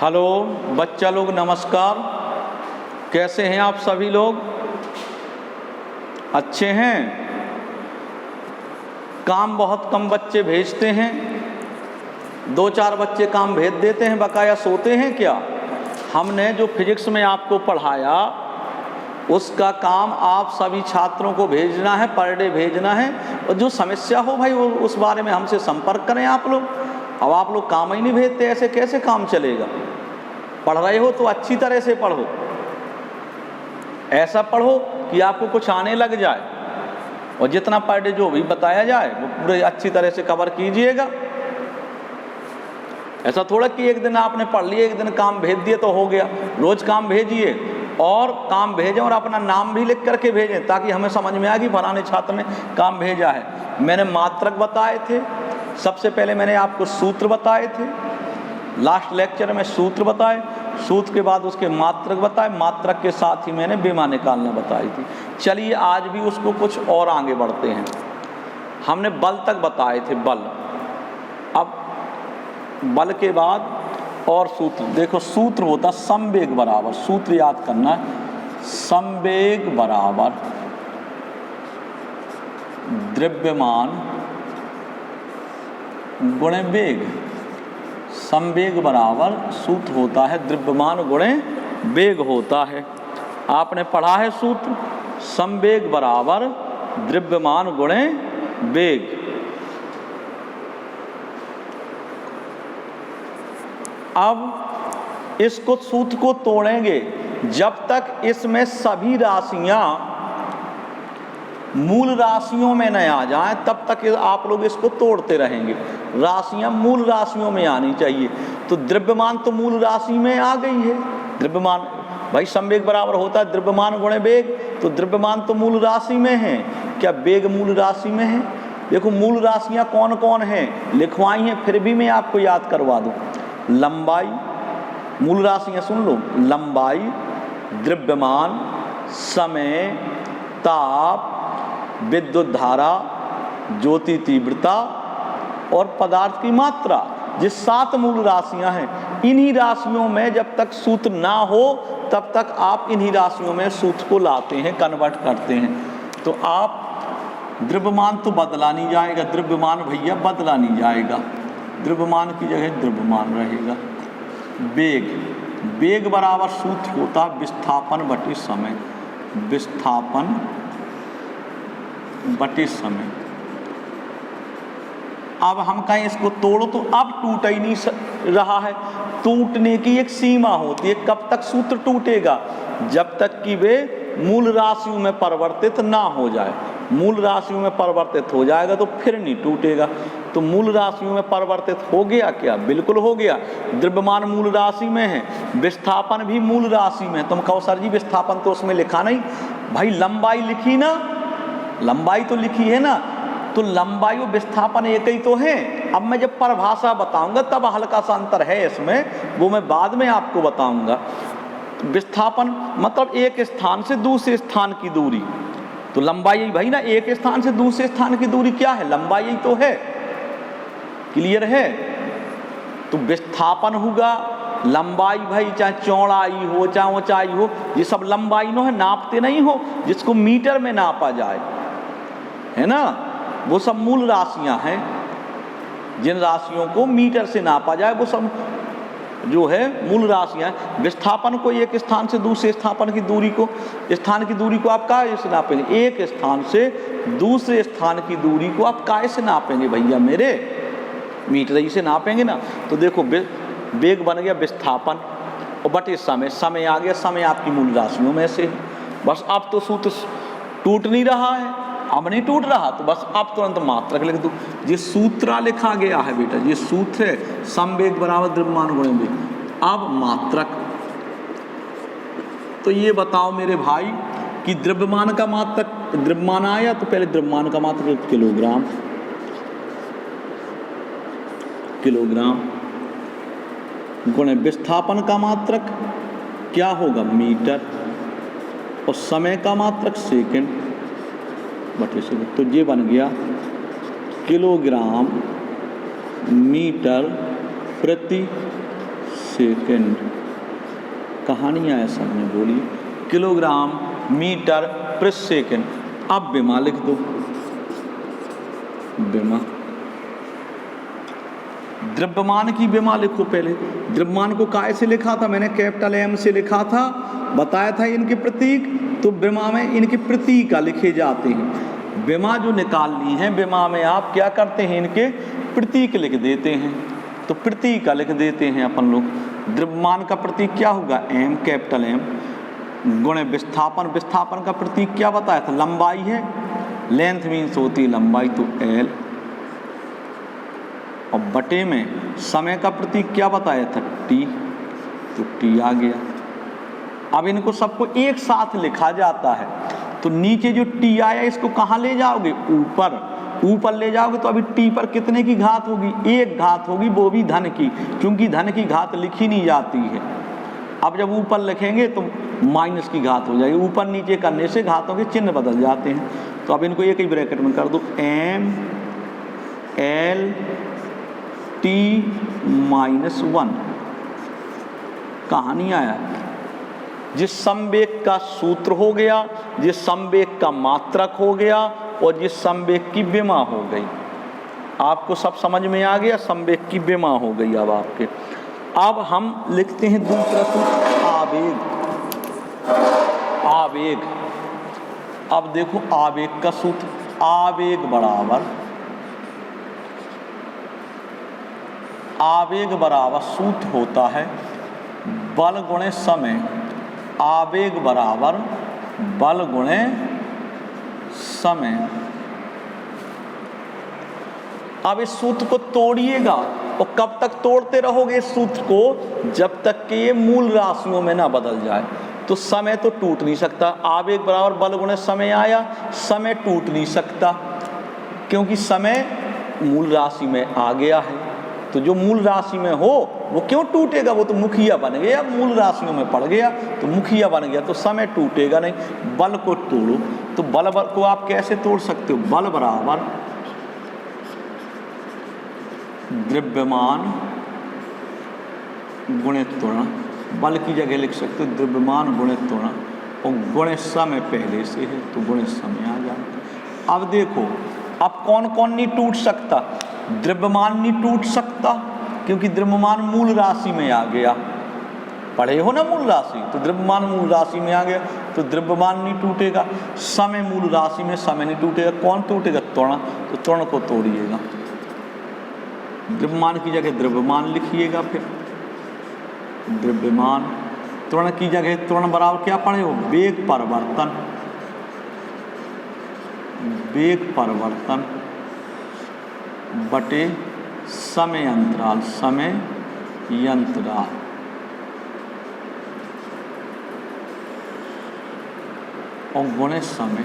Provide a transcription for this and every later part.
Hello बच्चा लोग, नमस्कार। कैसे हैं आप सभी लोग? अच्छे हैं? काम बहुत कम बच्चे भेजते हैं, 2-4 बच्चे काम भेज देते हैं, बकाया सोते हैं क्या? हमने जो फिजिक्स में आपको पढ़ाया उसका काम आप सभी छात्रों को भेजना है, पर डे भेजना है। और जो समस्या हो भाई वो उस बारे में हमसे संपर्क करें आप लोग। अब आप लोग काम ही नहीं भेजते, ऐसे कैसे काम चलेगा? पढ़ रहे हो तो अच्छी तरह से पढ़ो, ऐसा पढ़ो कि आपको कुछ आने लग जाए, और जितना पर डे जो भी बताया जाए वो पूरे अच्छी तरह से कवर कीजिएगा। ऐसा थोड़ा कि एक दिन आपने पढ़ लिया, एक दिन काम भेज दिए तो हो गया। रोज काम भेजिए, और काम भेजें और अपना नाम भी लिख करके भेजें, ताकि हमें समझ में आ कि फलाने छात्र ने काम भेजा है। मैंने मात्रक बताए थे, सबसे पहले मैंने आपको सूत्र बताए थे, लास्ट लेक्चर में सूत्र बताए, सूत्र के बाद उसके मात्रक बताए, मात्रक के साथ ही मैंने विमा निकालना बताई थी। चलिए आज भी उसको कुछ और आगे बढ़ते हैं। हमने बल तक बताए थे, बल। अब बल के बाद और सूत्र देखो, सूत्र होता समवेग बराबर, सूत्र याद करना है, समवेग बराबर द्रव्यमान गुणे वेग। समवेग बराबर सूत्र होता है द्रव्यमान गुणे वेग होता है। आपने पढ़ा है सूत्र, समवेग बराबर द्रव्यमान गुणे वेग। अब इसको सूत्र को तोड़ेंगे, जब तक इसमें सभी राशियां मूल राशियों में न आ जाएं तब तक आप लोग इसको तोड़ते रहेंगे। राशियां मूल राशियों में आनी चाहिए। तो द्रव्यमान तो मूल राशि में आ गई है। द्रव्यमान भाई समवेग बराबर होता है द्रव्यमान गुणे वेग, तो द्रव्यमान तो मूल राशि में है। क्या वेग मूल राशि में है? देखो मूल राशियां कौन कौन हैं लिखवाई हैं, फिर भी मैं आपको याद करवा दूं। लंबाई, मूल राशियां सुन लो, लंबाई, द्रव्यमान, समय, ताप, विद्युत धारा, ज्योति तीव्रता और पदार्थ की मात्रा। ये 7 मूल राशियां हैं। इन्हीं राशियों में जब तक सूत्र ना हो तब तक आप इन्हीं राशियों में सूत्र को लाते हैं, कन्वर्ट करते हैं। तो आप द्रव्यमान तो बदला नहीं जाएगा, द्रव्यमान भैया बदला नहीं जाएगा, द्रव्यमान की जगह द्रव्यमान रहेगा। वेग, वेग बराबर सूत्र होता विस्थापन बटे समय, विस्थापन बटे समय। अब हम कहें इसको तोड़ो तो अब टूट ही नहीं रहा है। टूटने की एक सीमा होती है, कब तक सूत्र टूटेगा? जब तक कि वे मूल राशियों में परिवर्तित ना हो जाए। मूल राशियों में परिवर्तित हो जाएगा तो फिर नहीं टूटेगा। तो मूल राशियों में परिवर्तित हो गया क्या? बिल्कुल हो गया। द्रव्यमान मूल राशि में है, विस्थापन भी मूल राशि में। तुम कहो सर जी विस्थापन तो उसमें लिखा नहीं। भाई लंबाई लिखी ना, लंबाई तो लिखी है ना, तो लंबाई और विस्थापन एक ही तो है। अब मैं जब परिभाषा बताऊंगा तब हल्का सा अंतर है इसमें, वो मैं बाद में आपको बताऊंगा। विस्थापन मतलब एक स्थान से दूसरे स्थान की दूरी। तो लंबाई भाई ना, एक स्थान से दूसरे स्थान की दूरी क्या है? लंबाई तो है। क्लियर है? तो विस्थापन होगा लंबाई, भाई चाहे चौड़ाई हो चाहे ऊंचाई हो, ये सब लंबाई नो है, नापते नहीं हो। जिसको मीटर में नापा जाए, है ना, वो सब मूल राशियां हैं। जिन राशियों को मीटर से नापा जाए वो सब जो है मूल राशियां हैं। विस्थापन को एक स्थान से दूसरे स्थान की दूरी को, स्थान की दूरी को आप काय से नापेंगे? एक स्थान से दूसरे स्थान की दूरी को आप काय से नापेंगे भैया मेरे? मीटर ही से नापेंगे ना। तो देखो वेग बन गया विस्थापन, और बटे समय, समय आ गया, समय आपकी मूल राशियों में से। बस अब तो सूत्र टूट नहीं रहा है, अब नहीं टूट रहा, तो बस अब तुरंत मात्रक लिख दो। ये सूत्र लिखा गया है बेटा, ये सूत्र है समवेग बराबर द्रव्यमान गुणे वेग। अब मात्रक, तो ये बताओ मेरे भाई कि द्रव्यमान का मात्रक, द्रव्यमान आया तो पहले द्रव्यमान का मात्रक किलोग्राम, किलोग्राम गुणे विस्थापन का मात्रक क्या होगा? मीटर, और समय का मात्रक सेकंड बटे सेकंड। तो ये बन गया किलोग्राम मीटर प्रति सेकेंड। कहानियाँ है सब में, बोलिए। किलोग्राम मीटर प्रति सेकेंड। अब विमा लिख दो, विमा। द्रव्यमान की विमा लिखो पहले। द्रव्यमान को काय से लिखा था मैंने? कैपिटल एम से लिखा था, बताया था इनके प्रतीक। तो विमा में इनके प्रतीक लिखे जाते हैं। विमा जो निकालनी है, विमा में आप क्या करते हैं? इनके प्रतीक लिख देते हैं। तो प्रतीक लिख देते हैं अपन लोग। द्रव्यमान का प्रतीक क्या होगा? एम, कैपिटल एम, गुणे विस्थापन। विस्थापन का प्रतीक क्या बताया था? लंबाई है, लेंथ मीन्स होती है लंबाई, तो एल। और बटे में समय का प्रतीक क्या बताया था? टी, तो टी आ गया। अब इनको सबको एक साथ लिखा जाता है। तो नीचे जो टी आया इसको कहाँ ले जाओगे? ऊपर। ऊपर ले जाओगे तो अभी टी पर कितने की घात होगी? एक घात होगी, वो भी धन की, क्योंकि धन की घात लिखी नहीं जाती है। अब जब ऊपर लिखेंगे तो माइनस की घात हो जाएगी। ऊपर नीचे करने से घातों के चिन्ह बदल जाते हैं। तो अब इनको एक ही ब्रैकेट में कर दो, एम एल टी -1। कहानी आया, जिस संवेग का सूत्र हो गया, जिस संवेग का मात्रक हो गया, और जिस संवेग की विमा हो गई। आपको सब समझ में आ गया? संवेग की विमा हो गई अब आपके। अब हम लिखते हैं दूसरा सूत्र, आवेग। आवेग, अब देखो आवेग का सूत्र, आवेग बराबर, आवेग बराबर सूत्र होता है बल गुणे समय। आवेग बराबर बल गुणे समय। अब इस सूत्र को तोड़िएगा, और कब तक तोड़ते रहोगे इस सूत्र को? जब तक कि ये मूल राशियों में ना बदल जाए। तो समय तो टूट नहीं सकता। आवेग बराबर बल गुणे समय आया, समय टूट नहीं सकता, क्योंकि समय मूल राशि में आ गया है। तो जो मूल राशि में हो वो क्यों टूटेगा? वो तो मुखिया बन गया, मूल राशियों में पड़ गया तो मुखिया बन गया, तो समय टूटेगा नहीं। बल को तोड़ो, तो बल को आप कैसे तोड़ सकते हो? बल बराबर द्रव्यमान गुणित त्वरण। बल की जगह लिख सकते हो द्रव्यमान गुणित त्वरण, और गुणित समय पहले से है तो गुणित समय आ जाएगा। अब देखो, अब कौन कौन नहीं टूट सकता? द्रव्यमान नहीं टूट सकता, क्योंकि द्रव्यमान मूल राशि में आ गया। पढ़े हो ना मूल राशि, तो द्रव्यमान मूल राशि में आ गया, तो द्रव्यमान नहीं टूटेगा। समय मूल राशि में, समय नहीं टूटेगा। कौन टूटेगा? त्वरण। तो त्वरण को तोड़िएगा, द्रव्यमान की जगह द्रव्यमान लिखिएगा, फिर द्रव्यमान। त्वरण की जगह त्वरण बराबर क्या पढ़े हो? वेग परिवर्तन। वेग परिवर्तन बटे समय अंतराल, समय अंतराल। और गुणे समय।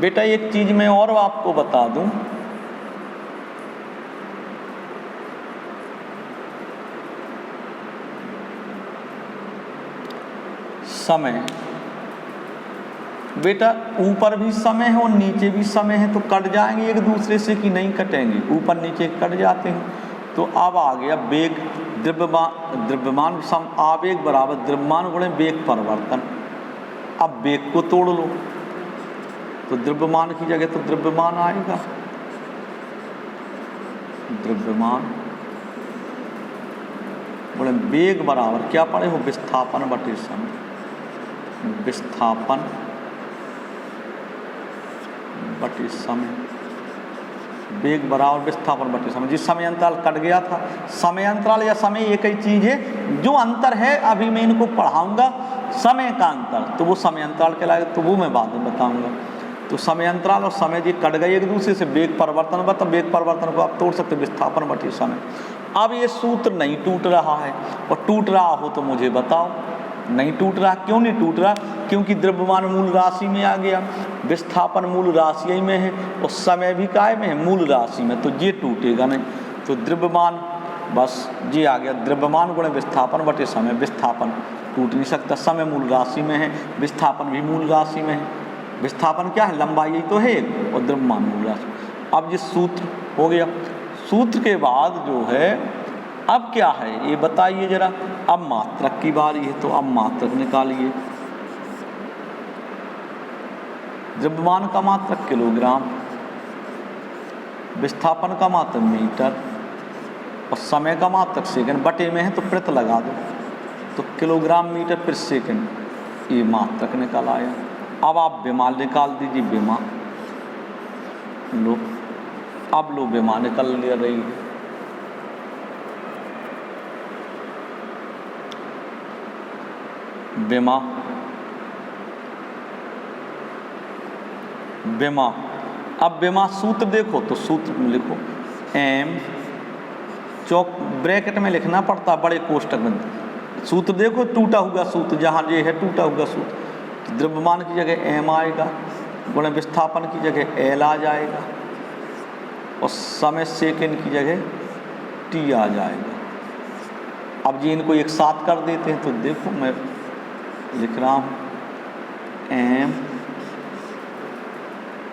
बेटा एक चीज मैं और आपको बता दूं, समय, बेटा ऊपर भी समय है और नीचे भी समय है, तो कट जाएंगे एक दूसरे से कि नहीं कटेंगे? ऊपर नीचे कट जाते हैं। तो अब आ गया वेग, द्रव्यमान सम आवेग बराबर द्रव्यमान गुणे वेग परिवर्तन। अब वेग को तोड़ लो, तो द्रव्यमान की जगह तो द्रव्यमान आएगा, द्रव्यमान गुणे वेग बराबर क्या पड़े हो? विस्थापन बटे समय। विस्थापन बटे समय। वेग बराबर विस्थापन बटे समय। जिस समय अंतराल कट गया था, समय अंतराल या समय एक ही चीज है। जो अंतर है अभी मैं इनको पढ़ाऊंगा, समय का अंतर, तो वो समय अंतराल कहलाएगा, तो वो मैं बाद में बताऊंगा। तो समय अंतराल और समय जी कट गए एक दूसरे से, वेग परिवर्तन बता, वेग परिवर्तन को आप तोड़ सकते, विस्थापन बटे समय। अब ये सूत्र नहीं टूट रहा है, और टूट रहा हो तो मुझे बताओ। नहीं टूट रहा, क्यों नहीं टूट रहा? क्योंकि द्रव्यमान मूल राशि में आ गया, विस्थापन मूल राशि में है, और समय भी काय में है? मूल राशि में, तो ये टूटेगा नहीं। तो द्रव्यमान बस ये आ गया, द्रव्यमान गुणे विस्थापन बटे समय। विस्थापन टूट नहीं सकता, समय मूल राशि में है, विस्थापन भी मूल राशि में है। विस्थापन क्या है? लंबाई तो है, और द्रव्यमान मूल राशि। अब ये सूत्र हो गया। सूत्र के बाद जो है अब क्या है ये बताइए जरा। अब मात्रक की बारी है, तो अब मात्रक निकालिए। द्रव्यमान का मात्रक किलोग्राम, विस्थापन का मात्रक मीटर और समय का मात्रक सेकंड। बटे में है तो प्रत लगा दो, तो किलोग्राम मीटर प्रति सेकंड, ये मात्रक निकल आया। अब आप विमान निकाल दीजिए, विमान लो, अब लो विमान निकल ले रही है। विमा विमा अब विमा सूत्र देखो तो सूत्र में लिखो एम, चौक ब्रैकेट में लिखना पड़ता बड़े कोष्टक में। सूत्र देखो टूटा हुआ सूत्र, जहाँ ये है टूटा हुआ सूत्र, तो द्रव्यमान की जगह एम आएगा, गुणा विस्थापन की जगह एल आ जाएगा और समय सेकंड की जगह टी आ जाएगा। अब जी इनको एक साथ कर देते हैं, तो देखो मैं लिख रहा हूँ एम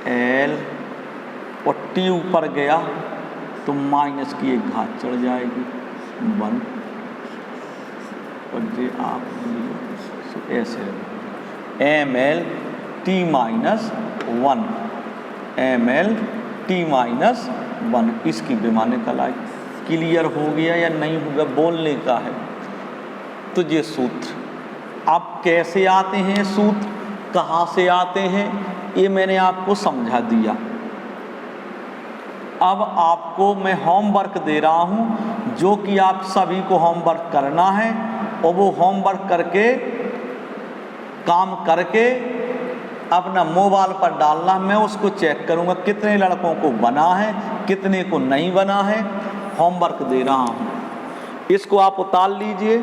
एल और टी ऊपर गया तो माइनस की एक घात चढ़ जाएगी 1 और ये आप ऐसे M L T minus 1, M L T minus 1, इसकी विमान निकल आई। क्लियर हो गया या नहीं होगा बोलने का है। तो ये सूत्र अब कैसे आते हैं, सूत्र कहाँ से आते हैं, ये मैंने आपको समझा दिया। अब आपको मैं होमवर्क दे रहा हूँ, जो कि आप सभी को होमवर्क करना है और वो होमवर्क करके काम करके अपना मोबाइल पर डालना। मैं उसको चेक करूँगा कितने लड़कों को बना है, कितने को नहीं बना है। होमवर्क दे रहा हूँ, इसको आप उतार लीजिए।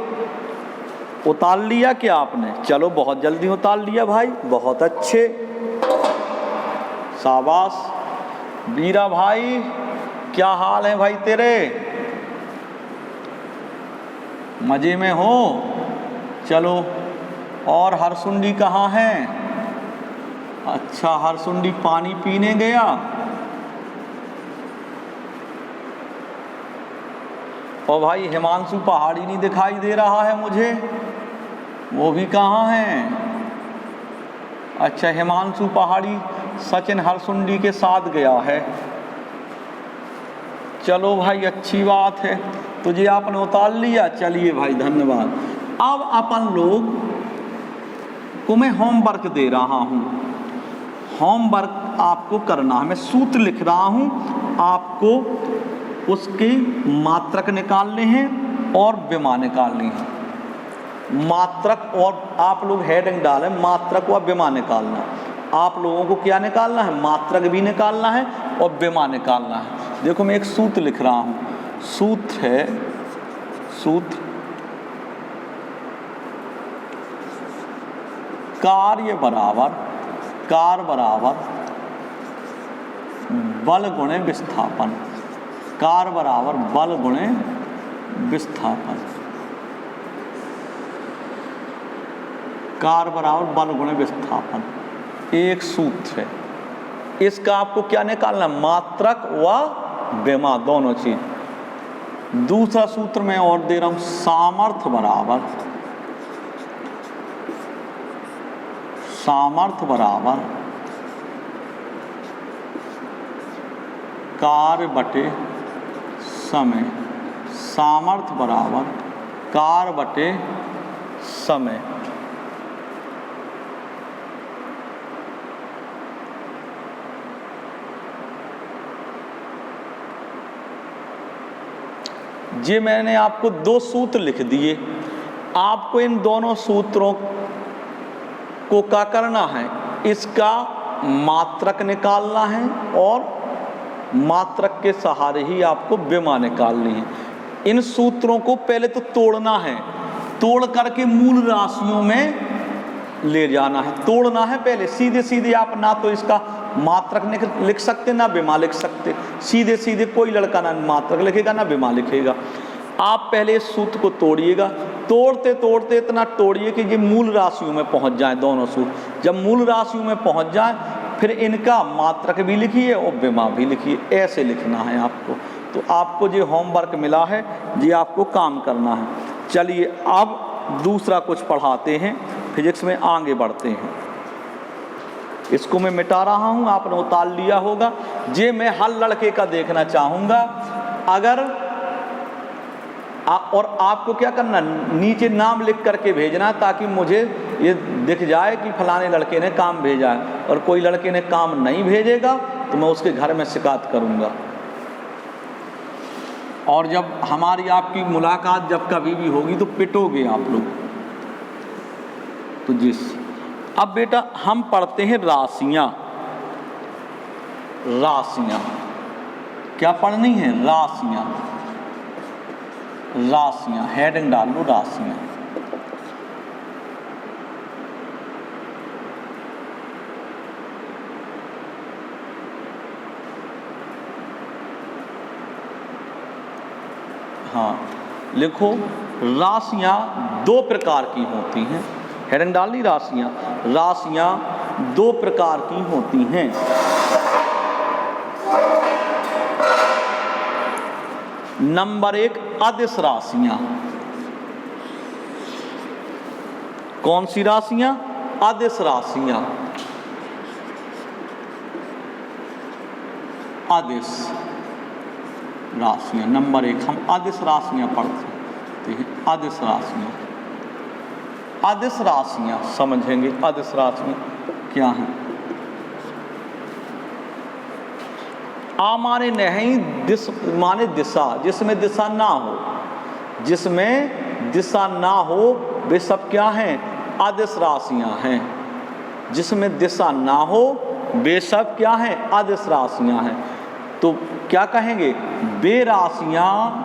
उतार लिया क्या आपने? चलो बहुत जल्दी उतार लिया भाई, बहुत अच्छे, शाबाश। वीरा भाई क्या हाल है भाई तेरे, मजे में हो? चलो, और हरसुंडी कहाँ है? अच्छा, हरसुंडी पानी पीने गया। और भाई हिमांशु पहाड़ी नहीं दिखाई दे रहा है मुझे, वो भी कहाँ है? अच्छा, हिमांशु पहाड़ी सचिन हरसुंडी के साथ गया है। चलो भाई अच्छी बात है, तुझे आपने उतार लिया, चलिए भाई धन्यवाद। अब अपन लोग को मैं होमवर्क दे रहा हूँ, होमवर्क आपको करना है। मैं सूत्र लिख रहा हूँ, आपको उसकी मात्रक निकालने हैं और विमा निकालनी है। मात्रक, और आप लोग हेडिंग डालें मात्रक व विमा निकालना। आप लोगों को क्या निकालना है? मात्रक भी निकालना है और विमा निकालना है। देखो मैं एक सूत्र लिख रहा हूँ, सूत्र है, सूत्र कार्य बराबर बल गुणे विस्थापन, कार्य बराबर बल गुणे विस्थापन, कार्य बराबर बल गुणे विस्थापन, एक सूत्र है। इसका आपको क्या निकालना? मात्रक व विमा दोनों चीज। दूसरा सूत्र मैं और दे रहा हूं, सामर्थ्य बराबर कार्य बटे समय, सामर्थ्य बराबर कार्य बटे समय। ये मैंने आपको दो सूत्र लिख दिए। आपको इन दोनों सूत्रों को क्या करना है? इसका मात्रक निकालना है और मात्रक के सहारे ही आपको विमा निकालनी है। इन सूत्रों को पहले तो तोड़ना है, तोड़ करके मूल राशियों में ले जाना है, तोड़ना है पहले। सीधे सीधे आप ना तो इसका मात्रक लिख सकते ना विमा लिख सकते, सीधे सीधे कोई लड़का ना मात्रक लिखेगा ना विमा लिखेगा। आप पहले इस सूत्र को तोड़िएगा, तोड़ते तोड़ते इतना तोड़िए कि ये मूल राशियों में पहुंच जाए दोनों सूत्र। जब मूल राशियों में पहुंच जाए फिर इनका मात्रक भी लिखिए और विमा भी लिखिए, ऐसे लिखना है आपको। तो आपको ये होमवर्क मिला है, ये आपको काम करना है। चलिए अब दूसरा कुछ पढ़ाते हैं, फिजिक्स में आगे बढ़ते हैं। इसको मैं मिटा रहा हूँ, आपने उतार लिया होगा। ये मैं हर लड़के का देखना चाहूँगा। अगर और आपको क्या करना, नीचे नाम लिख करके भेजना, ताकि मुझे ये दिख जाए कि फलाने लड़के ने काम भेजा है। और कोई लड़के ने काम नहीं भेजेगा तो मैं उसके घर में शिकायत करूँगा। और जब हमारी आपकी मुलाकात जब कभी भी होगी तो पिटोगे आप लोग। तो जिस अब बेटा हम पढ़ते हैं राशियाँ। राशियाँ क्या पढ़नी है? राशियाँ। राशियाँ हेडिंग डाल लो, राशियाँ। हाँ लिखो, राशियाँ दो प्रकार की होती हैं। हेडिंग डाल ली, राशियाँ। राशियाँ दो प्रकार की होती हैं। नंबर 1 अदिश राशियाँ। कौन सी राशियाँ? अदिश राशियाँ। अदिश राशियाँ नंबर 1, हम अदिश राशियाँ पढ़ते हैं। अदिश राशियाँ, अदिश राशियाँ समझेंगे। अदिश राशियाँ क्या हैं? आ माने नहीं, दिस माने दिशा, जिसमें दिशा ना हो। जिसमें दिशा ना हो वे सब क्या हैं? अदिश राशियाँ हैं। जिसमें दिशा ना हो वे सब क्या हैं? अदिश राशियाँ हैं। तो क्या कहेंगे? वे राशियाँ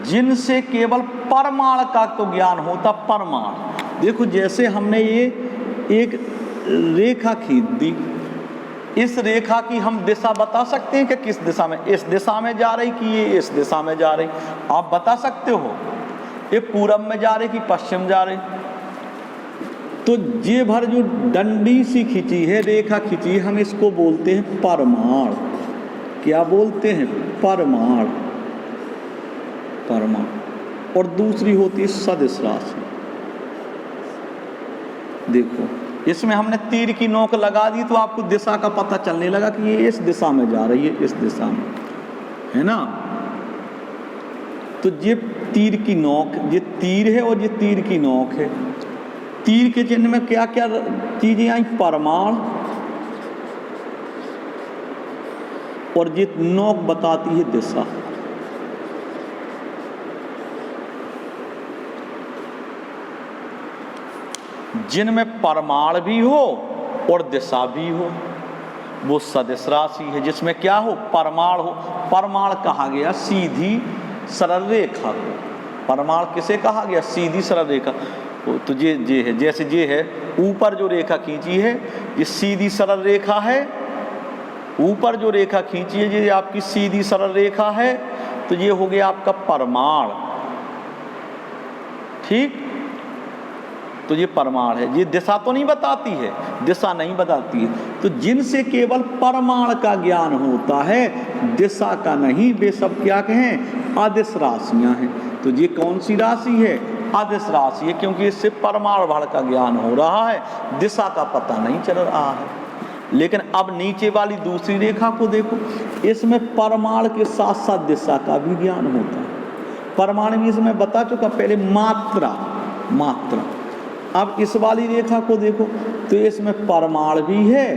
जिनसे केवल परमाण का तो ज्ञान होता। परमाण देखो, जैसे हमने ये एक रेखा खींच दी, इस रेखा की हम दिशा बता सकते हैं कि किस दिशा में, इस दिशा में जा रही कि ये इस दिशा में जा रही, आप बता सकते हो। ये पूरब में जा रही कि पश्चिम जा रही। तो ये भर जो डंडी सी खींची है, रेखा खींची है, हम इसको बोलते हैं परमाण। क्या बोलते हैं? परमाण। परमाण। और दूसरी होती है सदिश राशि। देखो, इसमें हमने तीर की नोक लगा दी तो आपको दिशा का पता चलने लगा कि ये इस दिशा में जा रही है, इस दिशा में, है ना। तो ये तीर की नोक, ये तीर है और ये तीर की नोक है। तीर के चिन्ह में क्या क्या चीजें आई? परमाण। और ये नोक बताती है दिशा। जिनमें परमाण भी हो और दिशा भी हो वो सदिश राशि है। जिसमें क्या हो? परमाण हो। परमाण कहा गया सीधी सरल रेखा को। परमाण किसे कहा गया? सीधी सरल रेखा। तो ये है, जैसे ये है, ऊपर जो रेखा खींची है ये सीधी सरल रेखा है। ऊपर जो रेखा खींची है ये आपकी सीधी सरल रेखा है। तो ये हो गया आपका परमाण। ठीक, तो ये परमाण है। ये दिशा तो नहीं बताती है, दिशा नहीं बताती है। तो जिनसे केवल परमाण का ज्ञान होता है, दिशा का नहीं, वे सब क्या कहें? अदिश राशियां हैं। तो ये कौन सी राशि है? अदिश राशि है, क्योंकि इससे परमाण भर का ज्ञान हो रहा है, दिशा का पता नहीं चल रहा है। लेकिन अब नीचे वाली दूसरी रेखा को देखो, इसमें परमाण के साथ साथ दिशा का भी ज्ञान होता है। परमाण भी इसमें बता चुका पहले, मात्रा। मात्रा। अब इस वाली रेखा को देखो तो इसमें परमाण भी है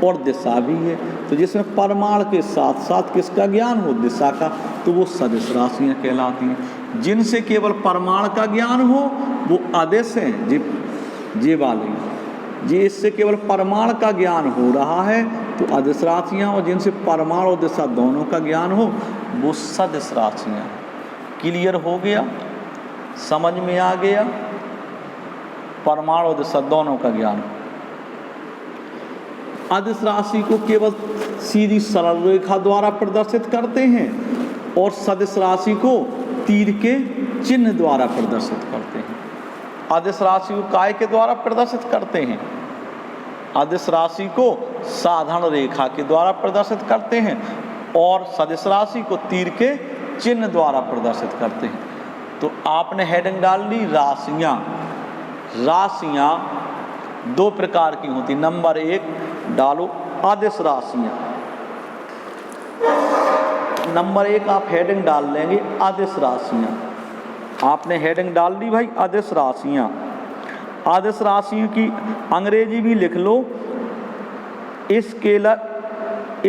और दिशा भी है। तो जिसमें परमाण के साथ साथ किसका ज्ञान हो? दिशा का। तो वो सदिश राशियाँ कहलाती हैं। जिनसे केवल परमाण का ज्ञान हो वो अदिश हैं। जे वाली, ये इससे केवल परमाण का ज्ञान हो रहा है तो अदिश राशियाँ, और जिनसे परमाण और दिशा दोनों का ज्ञान हो वो सदिश राशियाँ। क्लियर हो गया? समझ में आ गया? परमाण और दिशा दोनों का ज्ञान। अदिश राशि को केवल सीधी सरल रेखा द्वारा प्रदर्शित करते हैं और सदिश राशि को तीर के चिन्ह द्वारा प्रदर्शित करते हैं। अदिश राशि को काय के द्वारा प्रदर्शित करते हैं? अदिश राशि को साधारण रेखा के द्वारा प्रदर्शित करते हैं और सदिश राशि को तीर के चिन्ह द्वारा प्रदर्शित करते हैं। तो आपने हेडिंग डाल ली राशियाँ। राशियाँ दो प्रकार की होती। नंबर 1 डालो अदिश राशियाँ। नंबर 1 आप हेडिंग डाल लेंगे अदिश राशियाँ। आपने हेडिंग डाल दी भाई अदिश राशियाँ। अदिश राशियों की अंग्रेजी भी लिख लो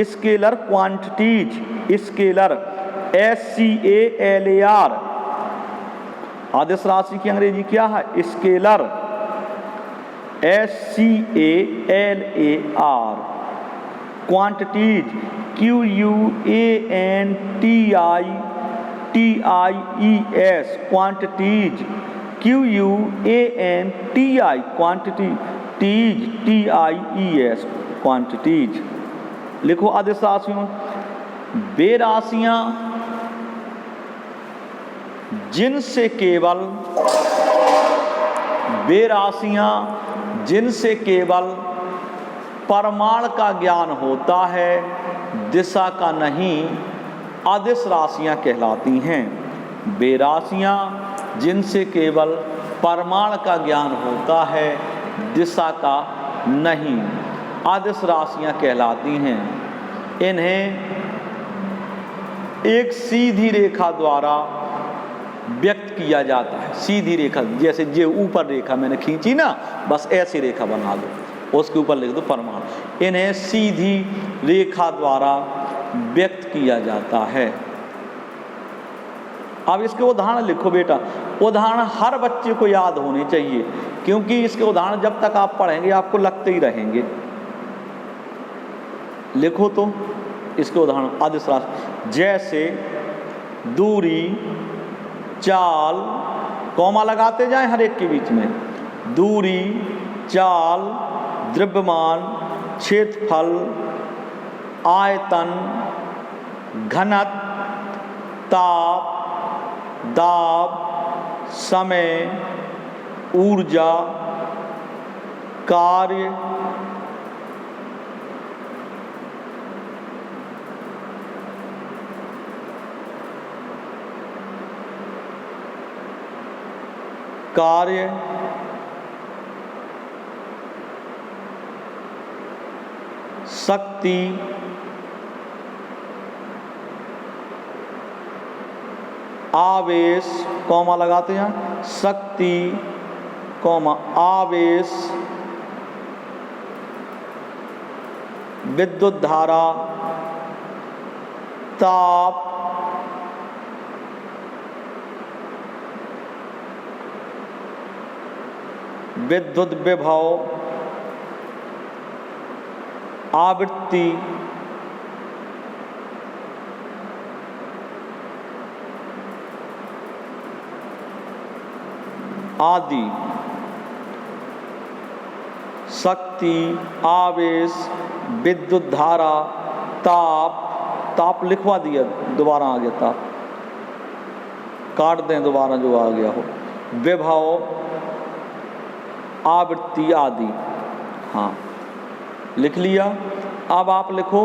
स्केलर क्वांटिटीज। Scalar SCALAR। अदिश राशि की अंग्रेजी क्या है? Scalar SCALAR। Quantities QUANTITIES। Quantities QUANTI। Quantities quantities. लिखो अदिश राशियों। वे राशियां जिनसे केवल परमाण का ज्ञान होता है, दिशा का नहीं, अदिश राशियां कहलाती हैं। वे राशियां जिनसे केवल परमाण का ज्ञान होता है, दिशा का नहीं, अदिश राशियां कहलाती हैं। इन्हें एक सीधी रेखा द्वारा व्यक्त किया जाता है। सीधी रेखा, जैसे ये ऊपर रेखा मैंने खींची ना, बस ऐसी रेखा बना दो, उसके ऊपर लिख दो परमाणु। इन्हें सीधी रेखा द्वारा व्यक्त किया जाता है। अब इसके उदाहरण लिखो बेटा। उदाहरण हर बच्चे को याद होने चाहिए, क्योंकि इसके उदाहरण जब तक आप पढ़ेंगे आपको लगते ही रहेंगे। लिखो तो इसके उदाहरण अदिश राशि। जैसे दूरी, चाल, कॉमा लगाते जाएं हर एक के बीच में। दूरी, चाल, द्रव्यमान, क्षेत्रफल, आयतन, घनत्व, ताप, दाब, समय, ऊर्जा, कार्य, शक्ति, आवेश, कॉमा लगाते हैं, शक्ति, कॉमा, आवेश, विद्युत धारा, ताप, विद्युत विभव, आवृत्ति, आदि। शक्ति, आवेश, विद्युत धारा, ताप लिखवा दिया, दोबारा आ गया ताप, काट दें दोबारा जो आ गया हो, विभव, आवृत्ति आदि। हाँ, लिख लिया। अब आप लिखो,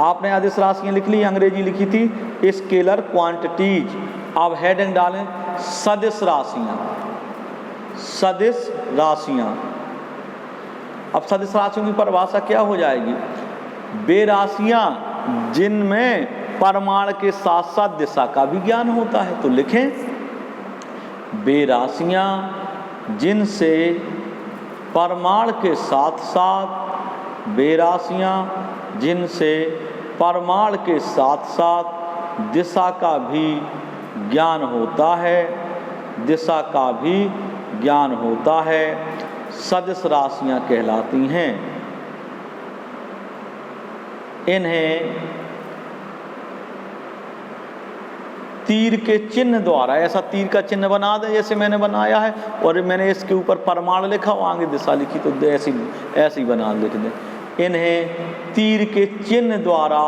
आपने अदिश राशियाँ लिख ली, अंग्रेजी लिखी थी स्केलर क्वांटिटीज। अब हेडिंग डालें सदिश राशियाँ। सदिश राशियाँ। अब सदिश राशियों की परिभाषा क्या हो जाएगी? वे राशियाँ जिनमें परमाण के साथ साथ दिशा का भी ज्ञान होता है। तो लिखें वे राशियाँ जिनसे परमाण के साथ साथ, वे राशियाँ जिनसे परमाण के साथ साथ दिशा का भी ज्ञान होता है, दिशा का भी ज्ञान होता है, सदिश राशियाँ कहलाती हैं। इन्हें तीर के चिन्ह द्वारा, ऐसा तीर का चिन्ह बना दें जैसे मैंने बनाया है, और मैंने इसके ऊपर परमाण लिखा और आगे दिशा लिखी, तो ऐसी बना लिख दें। इन्हें तीर के चिन्ह द्वारा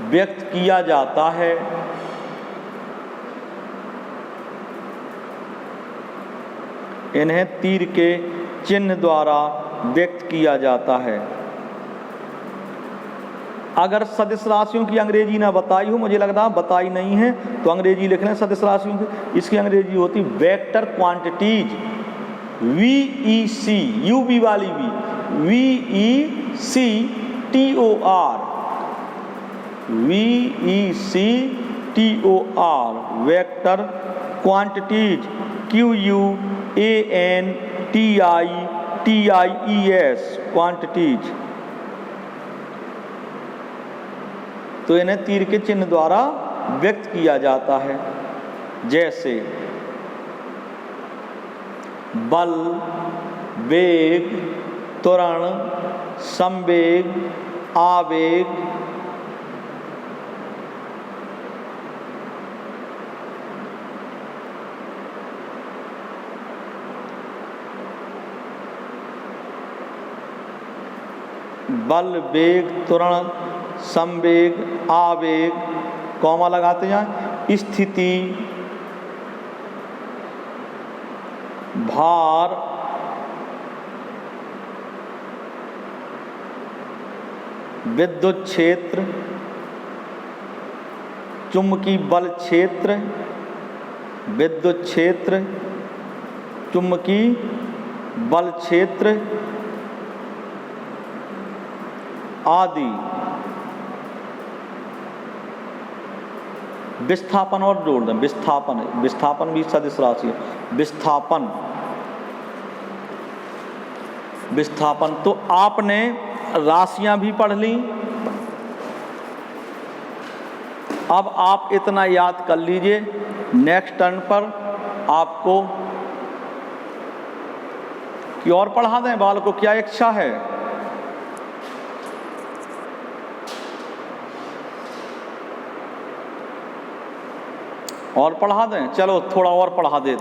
व्यक्त किया जाता है। इन्हें तीर के चिन्ह द्वारा व्यक्त किया जाता है। अगर सदिश राशियों की अंग्रेजी ना बताई हो, मुझे लगता है बताई नहीं है, तो अंग्रेजी लिख लें सदिश राशियों की। इसकी अंग्रेजी होती वेक्टर क्वांटिटीज, VEC, UV वाली VECTOR, VECTOR, vector quantities, QUANTITIES, quantities. तो इन्हें तीर के चिन्ह द्वारा व्यक्त किया जाता है, जैसे बल, वेग, त्वरण, संवेग, आवेग, बल, वेग, त्वरण, संवेग, आवेग, कॉमा लगाते जाएं, स्थिति, भार, विद्युत क्षेत्र, चुंबकीय बल क्षेत्र, विद्युत क्षेत्र, चुंबकीय बल क्षेत्र आदि। विस्थापन और जोड़ दें, विस्थापन है, विस्थापन भी सदिश राशि है, विस्थापन, विस्थापन। तो आपने राशियां भी पढ़ ली। अब आप इतना याद कर लीजिए, नेक्स्ट टर्न पर आपको कि और पढ़ा दें, बाल को क्या इच्छा है? और पढ़ा दें? चलो थोड़ा और पढ़ा देते हैं।